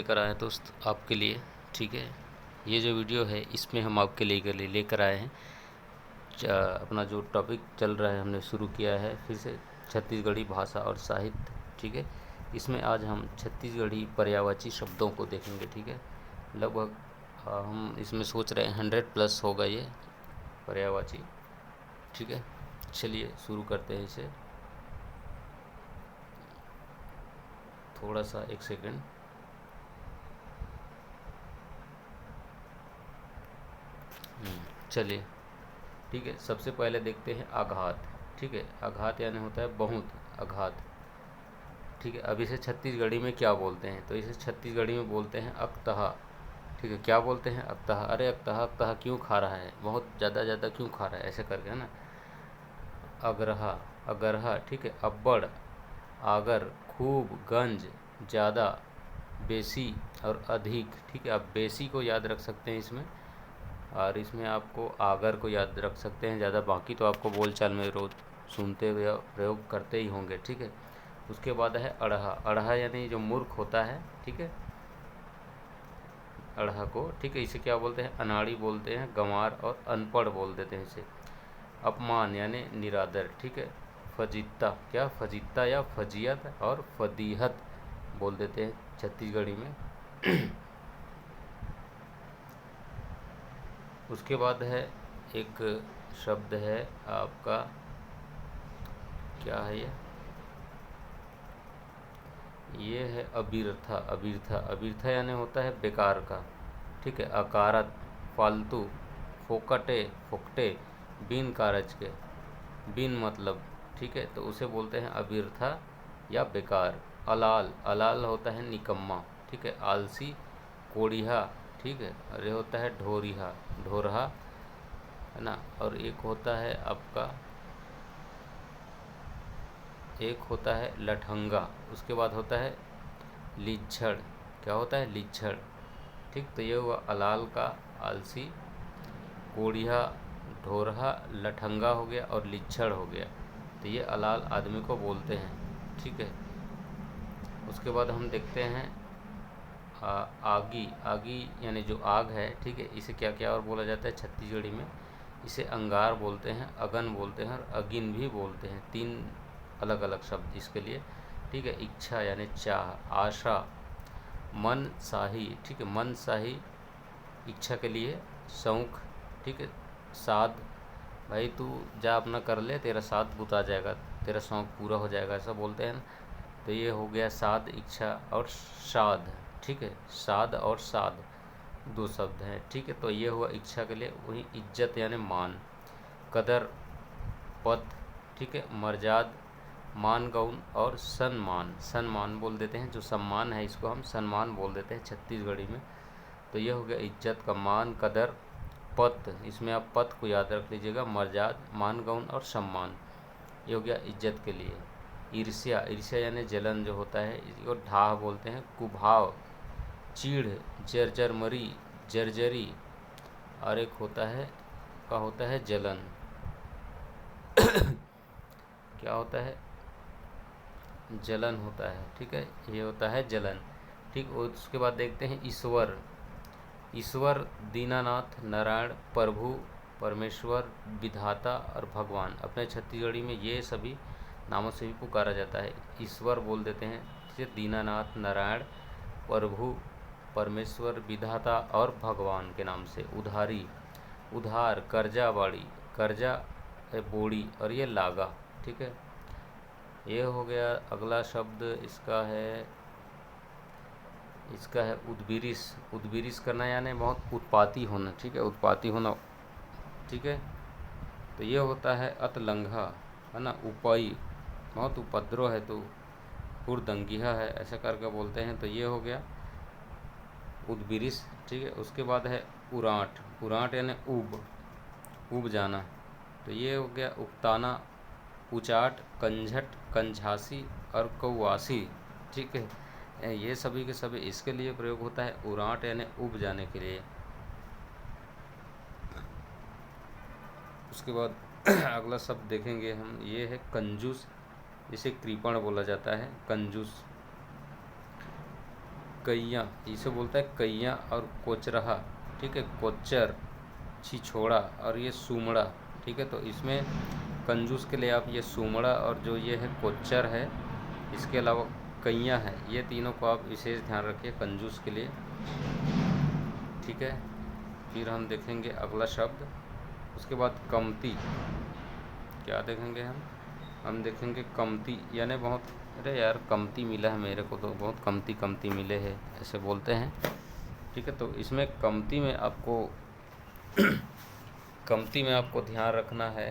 लेकर आए हैं दोस्त आपके लिए। ठीक है, ये जो वीडियो है इसमें हम आपके लिए लेकर आए हैं अपना जो टॉपिक चल रहा है, हमने शुरू किया है फिर से छत्तीसगढ़ी भाषा और साहित्य। ठीक है, इसमें आज हम छत्तीसगढ़ी पर्यायवाची शब्दों को देखेंगे। ठीक है, लगभग हम इसमें सोच रहे हैं 100+ होगा ये पर्यायवाची। ठीक है, चलिए शुरू करते हैं इसे। थोड़ा सा एक सेकंड। चलिए, ठीक है, सबसे पहले देखते हैं आघात। ठीक है, आघात यानी होता है बहुत, आघात। ठीक है, अब इसे छत्तीसगढ़ी में क्या बोलते हैं, तो इसे छत्तीसगढ़ी में बोलते हैं अक्तहा। ठीक है, क्या बोलते हैं अक्तहा। अरे अक्तहा अक्तहा क्यों खा रहा है, बहुत ज़्यादा क्यों खा रहा है, ऐसे करके है ना। अगरहा, अगरहा। ठीक है, अब्बड़, आगर, खूब, गंज, ज़्यादा, बेसी और अधिक। ठीक है, आप बेसी को याद रख सकते हैं इसमें, और इसमें आपको आगर को याद रख सकते हैं ज़्यादा। बाकी तो आपको बोलचाल में रोज सुनते हुए या प्रयोग करते ही होंगे। ठीक है, उसके बाद है अड़हा। अड़हा यानी जो मूर्ख होता है। ठीक है, अड़हा को, ठीक है, इसे क्या बोलते हैं, अनाड़ी बोलते हैं, गंवार और अनपढ़ बोल देते हैं इसे। अपमान यानी निरादर। ठीक है, फजीता, क्या फजीता या फजियत और फदीहत बोल देते हैं छत्तीसगढ़ी में। उसके बाद है एक शब्द है आपका, क्या है ये है अबीरथा। अबीरथा, अबीरथा यानी होता है बेकार का। ठीक है, अकारत, फालतू, फोकटे, फोकटे, बिन कारज के, बिन मतलब। ठीक है, तो उसे बोलते हैं अबीरथा या बेकार। अलाल, अलाल होता है निकम्मा। ठीक है, आलसी, कोड़िया। ठीक है, और ये होता है ढोरिहा, ढोरहा, है ना। और एक होता है आपका, एक होता है लठंगा। उसके बाद होता है लिच्छड़। क्या होता है, लिच्छड़। ठीक, तो ये हुआ अलाल का, आलसी, कोड़िया, ढोरहा, लठंगा हो गया और लिच्छड़ हो गया। तो ये अलाल आदमी को बोलते हैं। ठीक है, उसके बाद हम देखते हैं आगी। आगी यानी जो आग है। ठीक है, इसे क्या क्या और बोला जाता है छत्तीसगढ़ी में, इसे अंगार बोलते हैं, अगन बोलते हैं और अगिन भी बोलते हैं। 3 अलग अलग शब्द इसके लिए। ठीक है, इच्छा यानी चाह, आशा, मन शाही। ठीक है, मन शाही इच्छा के लिए, शौक। ठीक है, साध, भाई तू जा अपना कर ले, तेरा साध बुता जाएगा, तेरा शौक पूरा हो जाएगा, ऐसा बोलते हैं ना। तो ये हो गया साध, इच्छा और साध। ठीक है, साध और साध 2 शब्द हैं। ठीक है, तो ये हुआ इच्छा के लिए। वही इज्जत यानी मान, कदर, पद। ठीक है, मर्याद, मान गौन और सम्मान। सम्मान बोल देते हैं, जो सम्मान है इसको हम सम्मान बोल देते हैं छत्तीसगढ़ी में। तो ये हो गया इज्जत का, मान, कदर, पद। इसमें आप पद को याद रख लीजिएगा, मर्याद, मान गौन और सम्मान। ये हो गया इज्जत के लिए। ईर्ष्या, ईर्ष्या यानी जलन जो होता है, इसको ढाह बोलते हैं, कुभाव, चीढ़, जर्जर मरी, जर्जरी। और एक होता है का होता है जलन। क्या होता है, जलन होता है। ठीक है, ये होता है जलन। ठीक, उसके बाद देखते हैं ईश्वर। ईश्वर दीनानाथ, नारायण, प्रभु, परमेश्वर, विधाता और भगवान। अपने छत्तीसगढ़ी में ये सभी नामों से भी पुकारा जाता है। ईश्वर बोल देते हैं जैसे दीनानाथ, नारायण, प्रभु, परमेश्वर, विधाता और भगवान के नाम से। उधारी, उधार, कर्जा बाड़ी, कर्जा है बोड़ी और ये लागा। ठीक है, ये हो गया। अगला शब्द इसका है उद्बिरिस। उद्बिरिस करना यानी बहुत उत्पाती होना। ठीक है, उत्पाती होना। ठीक है, तो ये होता है अतलंघा, है ना, उपाई, बहुत उपद्रव है, तो हुरदंगिहा है, ऐसा करके बोलते हैं। तो ये हो गया उद्बिरिस। ठीक है, उसके बाद है उरांट। उरांट यानी उब जाना। तो ये हो गया उकताना, उचाट, कंझट, कंझासी और कौवासी। ठीक है, ये सभी के सभी इसके लिए प्रयोग होता है, उरांट यानी उब जाने के लिए। उसके बाद अगला शब्द देखेंगे हम, ये है कंजूस। इसे कृपण बोला जाता है, कंजूस। कैया, इसे बोलता है कैया और कोचरहा, ठीक है, कोच्चर, छिछोड़ा और ये सूमड़ा, ठीक है। तो इसमें कंजूस के लिए आप ये सूमड़ा और जो ये है कोच्चर है, इसके अलावा कैया है, ये तीनों को आप विशेष ध्यान रखिए कंजूस के लिए, ठीक है। फिर हम देखेंगे अगला शब्द, उसके बाद कमती, क्या देखेंगे हम देखेंगे कमती, यानी बहुत, अरे यार कमती मिला है मेरे को, तो बहुत कमती कमती मिले हैं ऐसे बोलते हैं, ठीक है। तो इसमें कमती में आपको कमती में आपको ध्यान रखना है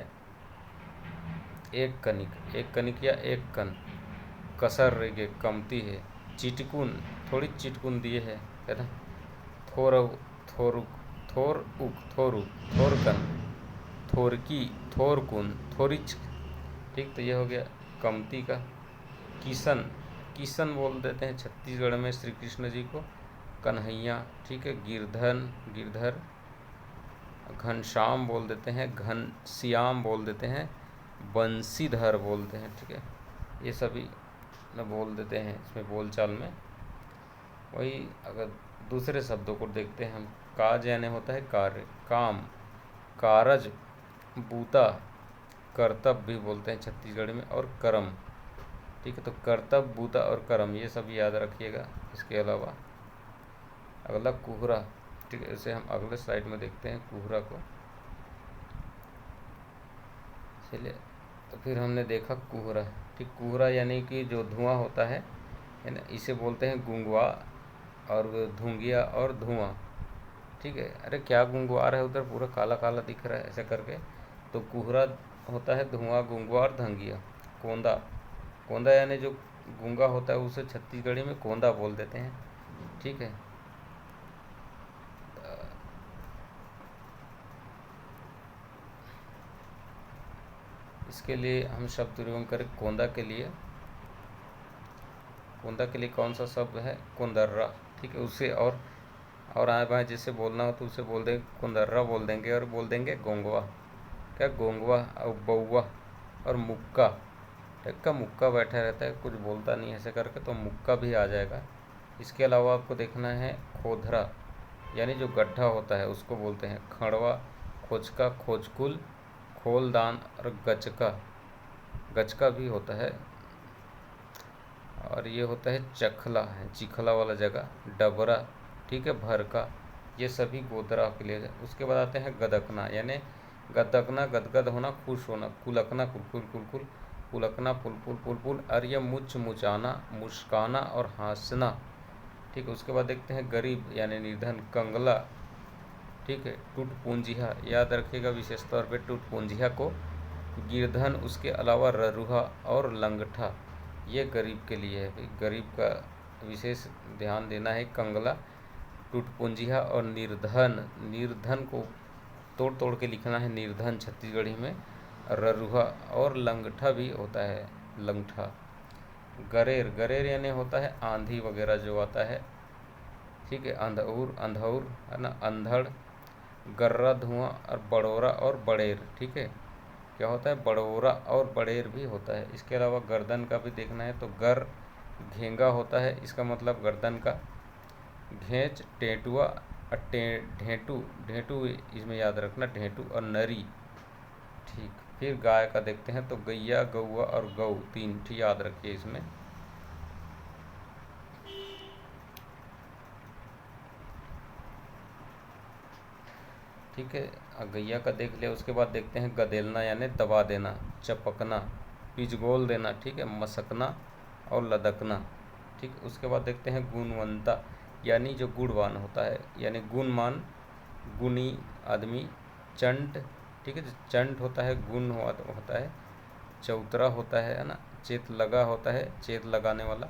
एक कनिक या एक कन, कसर रेगे कमती है, चिटकुन, थोड़ी चिटकुन दिए है ना, थोर थोरुक, थोर उक, थोरुक, थोरकन, थोरकी, थोरकुन, थोरिच, ठीक। तो ये हो गया कमती का। किशन, किशन बोल देते हैं छत्तीसगढ़ में श्री कृष्ण जी को, कन्हैया, ठीक है। गिरधन, गिरधर, घनश्याम बोल देते हैं, घनश्याम बोल देते हैं, बंसीधर बोलते हैं, ठीक है। ये सभी न बोल देते हैं इसमें बोलचाल में। वही अगर दूसरे शब्दों को देखते हैं हम, काज यानी होता है कार्य, काम, कारज, बूता, कर्तव्य भी बोलते हैं छत्तीसगढ़ में, और कर्म, ठीक है। तो कर्तव्य, बूता और कर्म ये सब याद रखिएगा। इसके अलावा अगला कुहरा, ठीक है, इसे हम अगले स्लाइड में देखते हैं कुहरा को। चलिए, तो फिर हमने देखा कुहरा, ठीक। कुहरा यानी कि जो धुआं होता है ना, इसे बोलते हैं गुंगवा और धुंगिया और धुआं, ठीक है। अरे क्या गुंगवा रहा है उधर, पूरा काला काला दिख रहा है ऐसे करके। तो कुहरा होता है धुआं, गुंगवा और धंगिया। कोंदा, कोंदा यानी जो गूंगा होता है उसे छत्तीसगढ़ी में कोंदा बोल देते हैं, ठीक है। इसके लिए हम शब्द प्रयोग करें कोंदा के लिए, कोंदा के लिए कौन सा शब्द है, कुंदर्रा, ठीक है। उसे और आए बाएँ जिससे बोलना हो तो उसे बोल देंगे कुंदर्रा बोल देंगे, और बोल देंगे गोंगवा, क्या गोंगवा और बउवा और मुक्का, ठीक का मुक्का बैठा रहता है कुछ बोलता नहीं ऐसे करके, तो मुक्का भी आ जाएगा। इसके अलावा आपको देखना है खोधरा, यानी जो गड्ढा होता है उसको बोलते हैं खड़वा, खोचका, खोजकुल, खोलदान और गचका, गचका भी होता है। और ये होता है चखला, है चिखला वाला जगह, डबरा, ठीक है, भरका, ये सभी गोदरा के लिए है। उसके बाद आते हैं गदकना, यानी गदकना, गदगद होना, खुश होना, कुलकना, कुलकुल कुलकुल, पुलकना, पुलपुल पुलपुल, और ये मुच मुचाना, मुस्काना और हंसना, ठीक है। उसके बाद देखते हैं गरीब यानी निर्धन, कंगला, ठीक है। टूटपूंजिया, याद रखिएगा विशेष तौर पे टूटपूंजिया को, गिरधन, उसके अलावा ररुहा और लंगठा, ये गरीब के लिए है, गरीब का विशेष ध्यान देना है। कंगला, टूटपूंजिया और निर्धन, निर्धन को तोड़ तोड़ के लिखना है निर्धन छत्तीसगढ़ी में, ररुहा और लंगठा भी होता है लंगठा। गरेर, गरेर यानी होता है आंधी वगैरह जो आता है, ठीक है। अंधौर, अंधौर है ना, अंधड़, गर्रा, धुआं और बड़ोरा और बड़ेर, ठीक है। क्या होता है, बड़ोरा और बड़ेर भी होता है। इसके अलावा गर्दन का भी देखना है, तो गर घेंगा होता है, इसका मतलब गर्दन का, घेंच, टेंटुआ और ढेंटू, ढेंटू इसमें याद रखना, ढेंटू और नरी, ठीक। फिर गाय का देखते हैं, तो गैया, गौआ और गौ, तीन ठीक याद रखिए इसमें। ठीक है, गैया का देख लिया। उसके बाद देखते हैं गदेलना यानी दबा देना, चपकना, पिचगोल देना, ठीक है, मसकना और लदकना, ठीक। उसके बाद देखते हैं गुणवंता, यानी जो गुणवान होता है, यानी गुणमान, गुणी आदमी, चंट, ठीक है, चंट होता है, गुण होता है, चौतरा होता है ना, चेत लगा होता है, चेत लगाने वाला,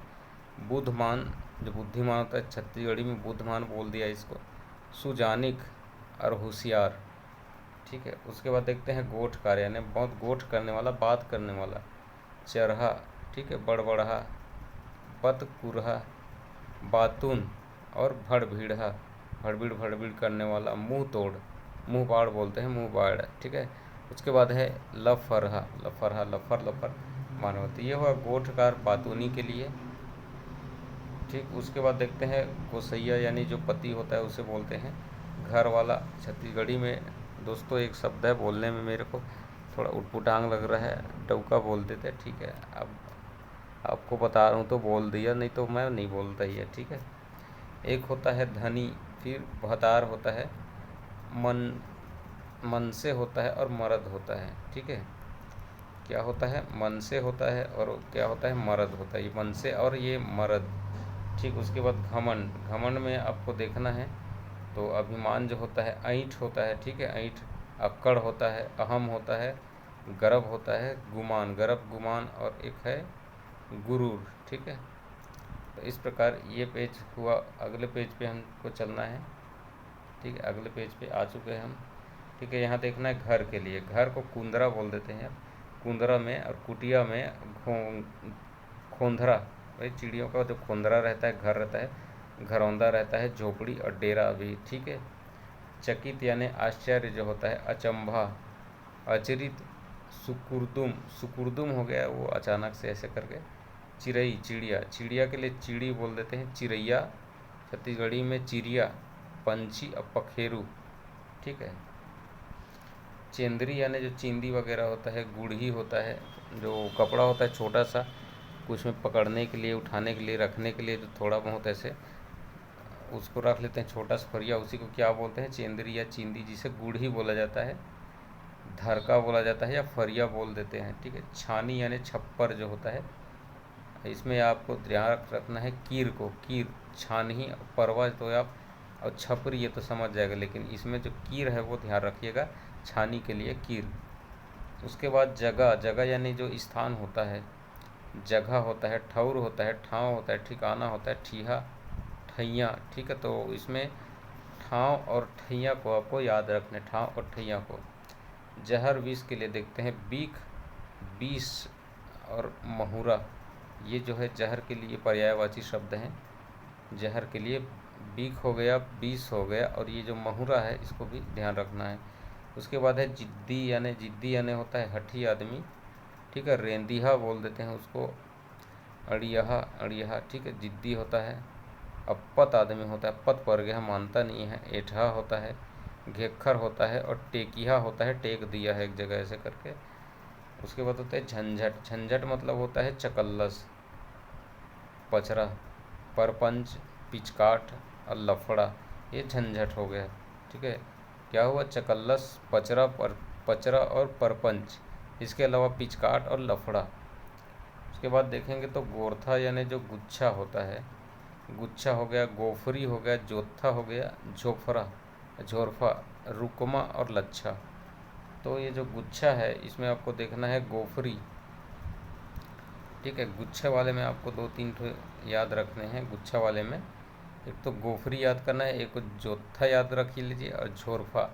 बुद्धमान जो बुद्धिमान होता है, छत्तीसगढ़ी में बुद्धमान बोल दिया इसको, सुजानिक और होशियार, ठीक है। उसके बाद देखते हैं गोठकार, यानी बहुत गोठ करने वाला, बात करने वाला, चरहा, ठीक है, बड़बड़हा, बतकुरहा, बातुन और भड़भीड़हा, भड़बीड़ भड़बीड़ करने वाला, मुंह तोड़, मुंह बाड़ बोलते हैं, मुंह बाड़, ठीक है। उसके बाद है लफरहा, लफरहा, लफर लफर मानवती, ये हुआ गोठकार बातूनी के लिए। ठीक, उसके बाद देखते हैं गोसैया यानी जो पति होता है उसे बोलते हैं घर वाला। छत्तीसगढ़ी में दोस्तों एक शब्द है, बोलने में मेरे को थोड़ा उटपुटांग लग रहा है, डौका बोल देते हैं। ठीक है, अब आपको बता रहा हूँ तो बोल दिया, नहीं तो मैं नहीं बोलता ही है। ठीक है, एक होता है धनी, फिर भतार होता है, मन मन से होता है और मर्द होता है। ठीक है, क्या होता है, मन से होता है और क्या होता है, मर्द होता है। ये मन से और ये मर्द। ठीक, उसके बाद घमंड। घमंड में आपको देखना है तो अभिमान जो होता है, ऐंठ होता है। ठीक है, ऐंठ। अक्कड़ होता है, अहम होता है, गर्व होता है, गुमान, गर्व गुमान, और एक है गुरूर। ठीक है, तो इस प्रकार ये पेज हुआ। अगले पेज पे हमको चलना है। ठीक है, अगले पेज पे आ चुके हैं हम। ठीक है, यहाँ देखना है घर के लिए। घर को कुंदरा बोल देते हैं। कुंदरा में और कुटिया में खोंधरा, भाई चिड़ियों का जो खोंदरा रहता है, घर रहता है, घरौंदा रहता है, झोपड़ी और डेरा भी। ठीक है, चकित यानी आश्चर्य जो होता है, अचंभा, अचरित, सुकुर्दुम, सुकुर्दुम हो गया वो अचानक से ऐसे करके। चिड़ई, चिड़िया, चिड़िया के लिए चिड़ी बोल देते हैं, चिड़ैया छत्तीसगढ़ी में चिड़िया, पंछी और पखेरू। ठीक है, चेंदरी यानी जो चिंदी वगैरह होता है, गुड़ही होता है, जो कपड़ा होता है छोटा सा, कुछ में पकड़ने के लिए, उठाने के लिए, रखने के लिए, जो थोड़ा बहुत ऐसे उसको रख लेते हैं, छोटा सा फरिया, उसी को क्या बोलते हैं, चेंदरी या चिंदी, जिसे गुड़ही बोला जाता है, धरका बोला जाता है या फरिया बोल देते हैं। ठीक है, छानी यानी छप्पर जो होता है, इसमें आपको ध्यान रखना है कीर को, कीर, छानही, परवा तो आप, और छपरी ये तो समझ जाएगा, लेकिन इसमें जो कीर है वो ध्यान रखिएगा, छानी के लिए कीर। उसके बाद जगह, जगह यानी जो स्थान होता है, जगह होता है, ठौर होता है, ठाव होता है, ठिकाना होता है, ठीहा, ठैया। ठीक है, तो इसमें ठाव और ठैया को आपको याद रखना है, ठाव और ठैया को। जहर विष के लिए देखते हैं बीख, बीस और महुरा, ये जो है जहर के लिए पर्यायवाची शब्द हैं। जहर के लिए बीख हो गया, बीस हो गया, और ये जो महुरा है इसको भी ध्यान रखना है। उसके बाद है जिद्दी यानी होता है हठी आदमी। ठीक है, रेंदिहा बोल देते हैं उसको, अड़ियाहा, अड़ियाहा। ठीक है, जिद्दी होता है। अप्पत आदमी होता है, पत पर गया, मानता नहीं है, एठा होता है, घेखर होता है, और टेकिया होता है, टेक दिया है एक जगह ऐसे करके। उसके बाद होता है झंझट, झंझट मतलब होता है चकल्लस, पचरा, परपंच, पिचकाट और लफड़ा, ये झंझट हो गया। ठीक है, क्या हुआ, चकल्लस, पचरा और परपंच, इसके अलावा पिचकाट और लफड़ा। उसके बाद देखेंगे तो गोरथा यानी जो गुच्छा होता है, गुच्छा हो गया, गोफरी हो गया, जोत्था हो गया, झोफरा, झोरफा, रुकमा और लच्छा। तो ये जो गुच्छा है इसमें आपको देखना है गोफरी। ठीक है, गुच्छे वाले में आपको 2-3 ठो याद रखने हैं। गुच्छा वाले में एक तो गोफरी याद करना है, एक जोत्था याद रख लीजिए, और झोरफा,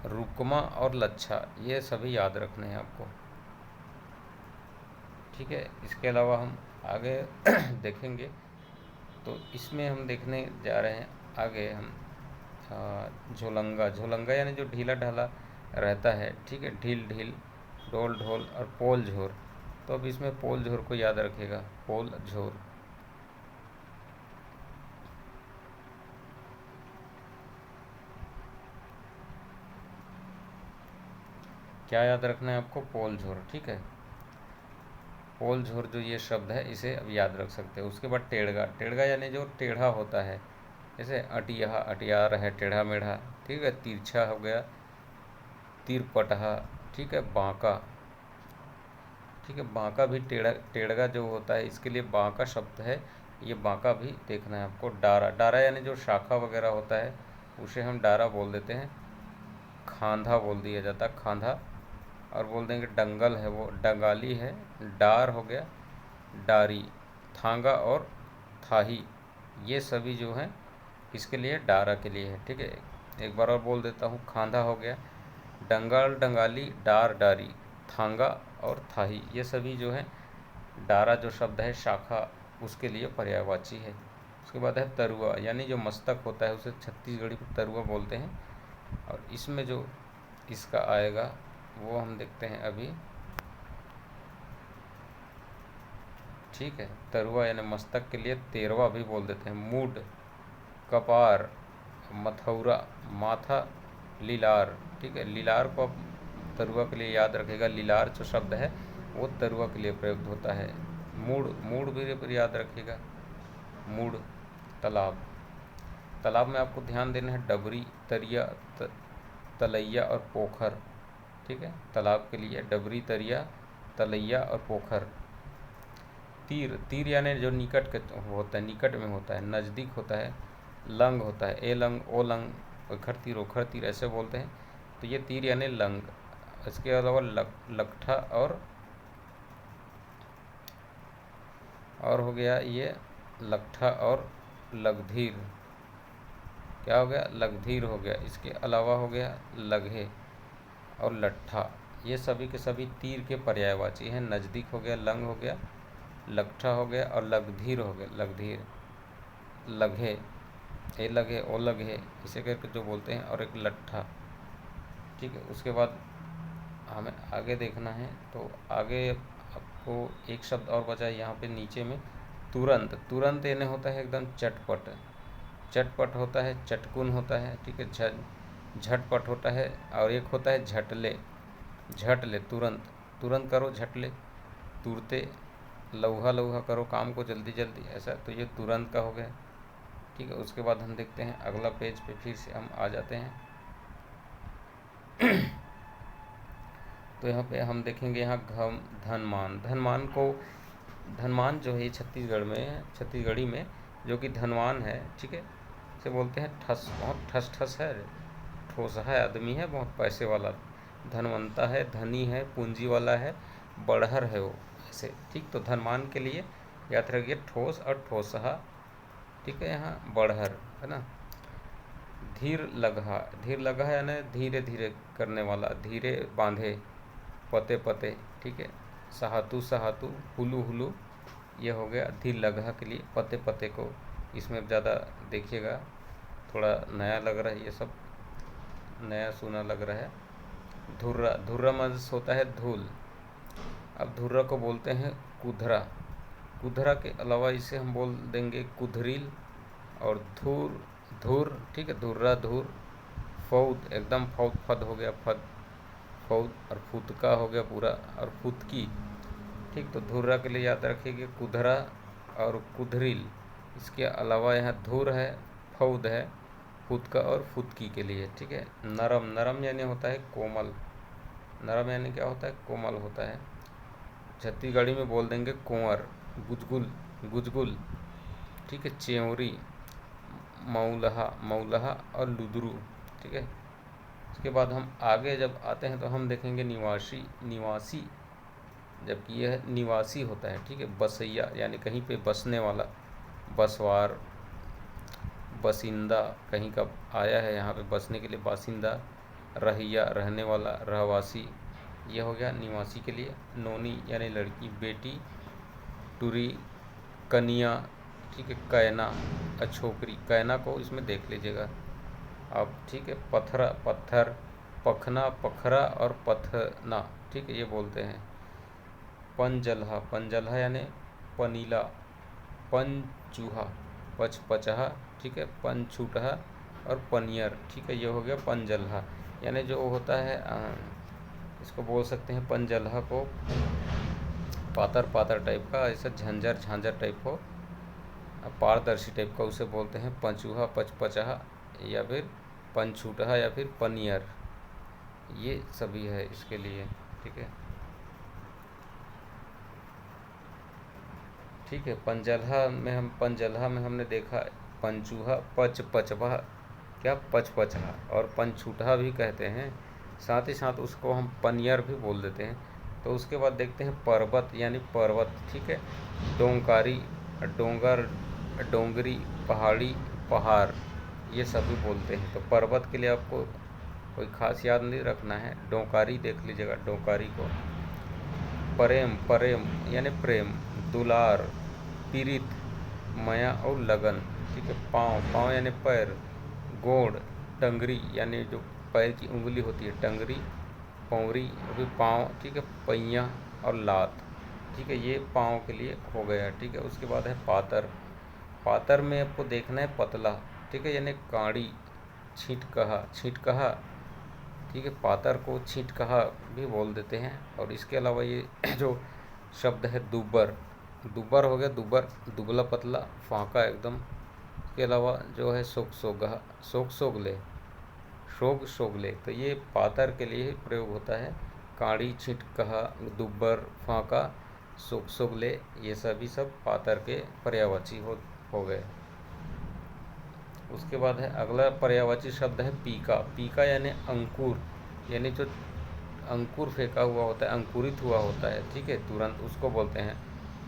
रुकमा और लच्छा, ये सभी याद रखने हैं आपको। ठीक है, इसके अलावा हम आगे देखेंगे तो इसमें हम देखने जा रहे हैं आगे हम झोलंगा, झोलंगा यानी जो ढीला ढाला रहता है। ठीक है, ढील ढील, ढोल ढोल और पोल झोर। तो अब इसमें पोल झोर को याद रखिएगा, पोल झोर। क्या याद रखना है आपको, पोल झोर। ठीक है, पोल झोर जो ये शब्द है इसे अब याद रख सकते हो। उसके बाद टेढ़गा, टेढ़गा यानी जो टेढ़ा होता है, जैसे अटिया, अटियार है, टेढ़ा मेढ़ा। ठीक है, तिरछा हो गया, तिरपटहा। ठीक है, बांका। ठीक है, बांका भी टेढ़गा जो होता है, इसके लिए बांका शब्द है, ये बांका भी देखना है आपको। डारा, डारा यानी जो शाखा वगैरह होता है उसे हम डारा बोल देते हैं। खांधा बोल दिया जाता है, खांधा। और बोल देंगे डंगल है वो डंगाली है। डार हो गया, डारी, थांगा और थाही, ये सभी जो हैं इसके लिए डारा के लिए है। ठीक है, एक बार और बोल देता हूँ, खांधा हो गया, डंगाल, डंगाली, डार, डारी, थांगा और थाही, ये सभी जो है डारा जो शब्द है शाखा, उसके लिए पर्यायवाची है। उसके बाद है तरुआ, यानी जो मस्तक होता है उसे छत्तीसगढ़ी में तरुआ बोलते हैं। और इसमें जो इसका आएगा वो हम देखते हैं अभी। ठीक है। तरुआ यानी मस्तक के लिए तेरवा भी बोल देते हैं। मूड, कपार, मथौरा, माथा, लीलार, ठीक है। लीलार को आप तरुआ के लिए याद रखेगा। लीलार जो शब्द है वो तरुआ के लिए प्रयुक्त होता है। मूड, मूड भी याद रखिएगा। मूड, तालाब, तालाब में आपको ध्यान देना है डबरी, तरिया, तलैया और पोखर, ठीक है। तालाब के लिए डबरी, तरिया, तलैया और पोखर। तीर, तीर यानी जो निकट के होता है, निकट में होता है, नज़दीक होता है। लंग होता है, ए लंग, ओ लंग, ओखर तीर, ओखर तीर ऐसे बोलते हैं। तो ये तीर यानी लंग। इसके अलावा लकठा और हो गया ये लकठा और लगधीर। क्या हो गया? लगधीर हो गया। इसके अलावा हो गया लगे और लट्ठा। ये सभी के सभी तीर के पर्यायवाची हैं। नज़दीक हो गया, लंग हो गया, लकठा हो गया और लगधीर हो गया। लगधीर, लगे, ए लगे, ओ लगे, इसे करके जो बोलते हैं, और एक लट्ठा, ठीक है। उसके बाद हमें आगे देखना है, तो आगे आपको एक शब्द और बचा है यहाँ पे नीचे में, तुरंत। तुरंत यानी होता है एकदम चटपट, चटपट होता है, चटकुन होता है, ठीक है। झटपट होता है। और एक होता है झटले, झटले, तुरंत, तुरंत करो, झटले, तुरते, लौहा लौहा करो काम को जल्दी जल्दी, ऐसा। तो ये तुरंत का हो गया, ठीक है। उसके बाद हम देखते हैं अगला पेज पे, फिर से हम आ जाते हैं। तो यहाँ पे हम देखेंगे, यहाँ घम, धनमान। धनमान को, धनमान जो है छत्तीसगढ़ में, छत्तीसगढ़ी में जो कि धनवान है, ठीक है, इसे बोलते हैं ठस। बहुत ठस ठस है, ठोस है, आदमी है, बहुत पैसे वाला, धनवंता है, धनी है, पूंजी वाला है, बड़हर है वो, ऐसे, ठीक। तो धनवान के लिए याद रखिए ठोस और ठोसहा, ठीक है। यहाँ बड़हर है ना। धीर लगहा, धीर लगहा यानी धीरे धीरे करने वाला, धीरे बांधे, पते पते, ठीक है। सहातु, सहातु, हुलू हुलू, ये हो गया धीर लगहा के लिए। पते पते को इसमें ज़्यादा देखिएगा, थोड़ा नया लग रहा है, ये सब नया सुना लग रहा है। धुर्रा, धुर्रा मज होता है धूल। अब धुर्रा को बोलते हैं कुधरा। कुधरा के अलावा इसे हम बोल देंगे कुधरील और धूर, धूर, ठीक है। धुर्रा, धूर, फौद, एकदम फौद, फद हो गया, फद, फौद, और फुतका हो गया पूरा, और फुतकी, ठीक। तो धुर्रा के लिए याद रखिए कुधरा और कुधरील। इसके अलावा यहाँ धुर है, फौद है, फुतका और फुतकी के लिए, ठीक है। नरम, नरम यानी होता है कोमल। नरम यानी क्या होता है? कोमल होता है। छत्तीसगढ़ी में बोल देंगे कुंवर, गुजगुल, गुजगुल, ठीक है। चेवरी, मौलहा, मौलहा और लुदरू, ठीक है। उसके बाद हम आगे जब आते हैं तो हम देखेंगे निवासी, निवासी, जबकि यह निवासी होता है, ठीक है। बसैया यानी कहीं पे बसने वाला, बसवार, बसिंदा, कहीं का आया है यहाँ पे बसने के लिए, बासिंदा, रहिया, रहने वाला, रहवासी, ये हो गया निवासी के लिए। नोनी यानी लड़की, बेटी, टुरी, कनिया, ठीक है। कैना, अछोकरी, कैना को इसमें देख लीजिएगा आप, ठीक है। पथरा, पत्थर, पखना, पखरा और पथना, ठीक है, ये बोलते हैं। पंजलहा, पंजलहा यानी पनीला, पंचूहा, पचपचहा, ठीक है। पंछूटहा और पनियर, ठीक है, ये हो गया पंजलहा। यानी जो होता है इसको बोल सकते हैं पंजलहा को, पातर पातर टाइप का, ऐसा झंझर झांझर टाइप हो, पारदर्शी टाइप का, उसे बोलते हैं पंचूहा, पचपचहा, या फिर पंछूटहा, या फिर पनियर, ये सभी है इसके लिए, ठीक है। ठीक है। पंजलहा में हमने देखा पंचूहा, पच पचबा, क्या पचपचहा, और पंछूटहा भी कहते हैं, साथ ही साथ उसको हम पनियर भी बोल देते हैं। तो उसके बाद देखते हैं पर्वत यानी पर्वत, ठीक है। डोंकारी, डोंगर, डोंगरी, पहाड़ी, पहाड़, ये सभी बोलते हैं। तो पर्वत के लिए आपको कोई खास याद नहीं रखना है, डोंकारी देख लीजिएगा, डोंकारी को। प्रेम, प्रेम यानी प्रेम, दुलार, पीरित, माया और लगन, ठीक है। पाँव, पाँव यानी पैर, गोड़, टंगरी यानी जो पैर की उंगली होती है, टंगरी, पौरी, अभी पाँव, ठीक है। पैया और लात, ठीक है, ये पाँव के लिए हो गया। ठीक है, उसके बाद है पातर। पातर में आपको देखना है पतला। ठीक है, यानी काड़ी, छींटकहा, छींटकहा। ठीक है, पातर को छींटकहा भी बोल देते हैं। और इसके अलावा ये जो शब्द है दुबर, दुबर हो गया, दुबर दुबला पतला फाँका एकदम। इसके अलावा जो है सोग सोगहा, सोग सोगले, शोग शोगले, तो ये पातर के लिए ही प्रयोग होता है। काड़ी, छिटकहा, दुब्बर, फाँका, सोग सोगले, ये सभी सब पातर के पर्यायवाची हो गए। उसके बाद है अगला पर्यायवाची शब्द है पीका। पीका यानी अंकुर, यानी जो अंकुर फेंका हुआ होता है, अंकुरित हुआ होता है। ठीक है, तुरंत उसको बोलते हैं।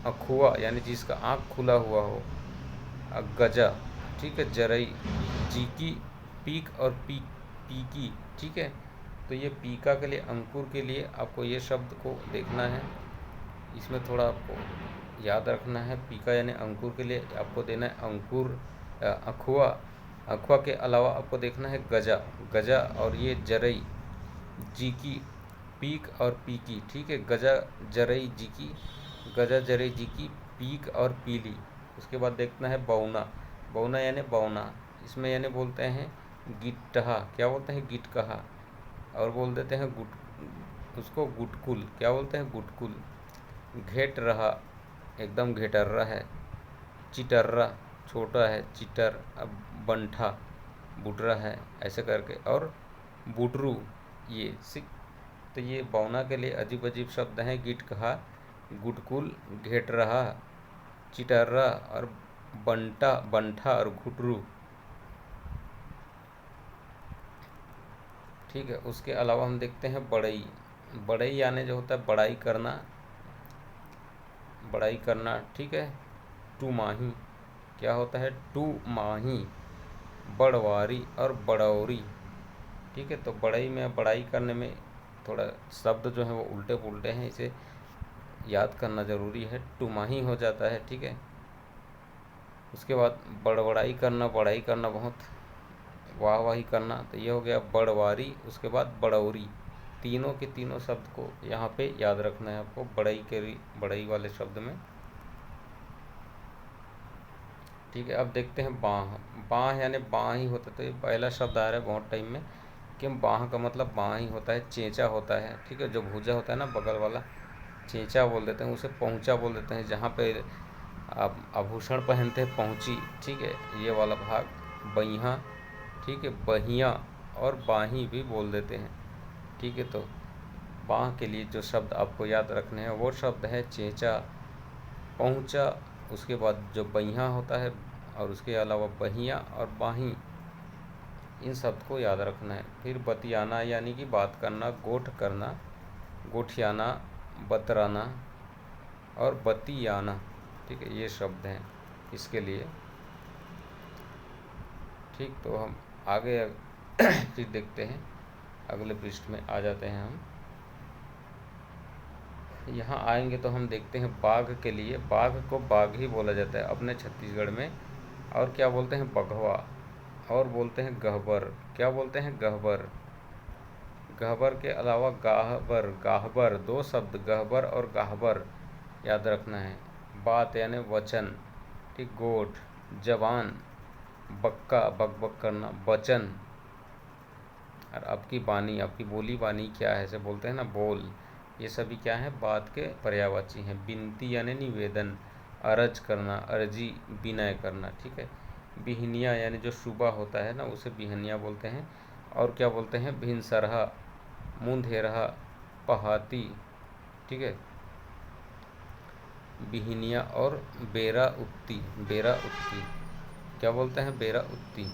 अखुआ यानी जिसका आँख खुला हुआ हो। गजा, ठीक है, जरई, जीकी, पीक और पीकी। ठीक है, तो ये पीका के लिए, अंकुर के लिए आपको ये शब्द को देखना है। इसमें थोड़ा आपको याद रखना है। पीका यानी अंकुर के लिए आपको देना है अंकुर, अखुआ। अखुआ के अलावा आपको देखना है गजा, गजा और ये जरई, जीकी, पीक और पीकी। ठीक है, गजा, जरई, जीकी, गजा, जरई, जीकी, पीक और पीली। उसके बाद देखना है बौना। बौना यानी बौना, इसमें यानी बोलते हैं गिट्टहा, क्या बोलते हैं गिटकहा, और बोल देते हैं उसको गुटकुल, क्या बोलते हैं गुटकुल। घेट रहा, एकदम घेटर्रा है। चिटर्रा, छोटा है, चिटर। अब बंठा, बुटरा है, ऐसे करके। और बुटरू, ये सिक। तो ये बौना के लिए अजीब अजीब शब्द हैं। गिट कहा, गुटकुल, घेट रहा, चिटर्रा और बंटा, बंठा और घुटरू। ठीक है, उसके अलावा हम देखते हैं बड़ई। बड़ई यानी जो होता है बड़ाई करना, बड़ाई करना। ठीक है, टू माही, क्या होता है टू माही, बड़वारी और बड़ौरी। ठीक है, तो बड़ई में, बड़ाई करने में थोड़ा शब्द जो है वो उल्टे पुल्टे हैं, इसे याद करना ज़रूरी है। टू माही हो जाता है। ठीक है, उसके बाद बड़बड़ाई करना, बड़ाई करना, बहुत वाहवाही करना, तो ये हो गया बड़वारी। उसके बाद बड़ौरी। तीनों के तीनों शब्द को यहाँ पे याद रखना है आपको बड़ई के, बड़ई वाले शब्द में। ठीक है, अब देखते हैं बाँह। बाँह यानी बाँह ही होता है, तो ये पहला शब्द आ रहा है बहुत टाइम में कि बाँह का मतलब बाँह ही होता है, चेंचा होता है। ठीक है, जो भुजा होता है ना बगल वाला, चेंचा बोल देते हैं उसे, पहुँचा बोल देते हैं। जहाँ पे आप आभूषण पहनते हैं पहुँची। ठीक है, ये वाला भाग बहिया। ठीक है, बहिया और बाही भी बोल देते हैं। ठीक है, तो बाँह के लिए जो शब्द आपको याद रखने हैं वो शब्द है चेंचा, पहुँचा। उसके बाद जो बहिया होता है, और उसके अलावा बहिया और बाही, इन शब्द को याद रखना है। फिर बतियाना यानी कि बात करना, गोठ करना, गोठियाना, बतराना और बतियाना। ठीक है, ये शब्द हैं इसके लिए। ठीक, तो हम आगे फिर देखते हैं, अगले पृष्ठ में आ जाते हैं हम। यहाँ आएंगे तो हम देखते हैं बाघ के लिए। बाघ को बाघ ही बोला जाता है अपने छत्तीसगढ़ में। और क्या बोलते हैं बघवा, और बोलते हैं गहबर, क्या बोलते हैं गहबर। गहबर के अलावा गाहबर, गाहबर, दो शब्द गहबर और गाहबर याद रखना है। बात यानी वचन। ठीक, गोठ, जवान, बक्का, बक बक करना, वचन। और आपकी बानी, आपकी बोली बानी क्या है, ऐसे बोलते हैं ना बोल। ये सभी क्या है बात के पर्यायवाची हैं। विनती यानी निवेदन, अरज करना, अर्जी, विनय करना। ठीक है, बिहनिया यानी जो सुबह होता है ना उसे बिहनिया बोलते हैं। और क्या बोलते हैं भिनसरहा, मुंधेरहा, पहाती। ठीक है, बिहनिया और बेरा उत्ती, बेरा उत्ती, क्या बोलते हैं बेरा उत्ती।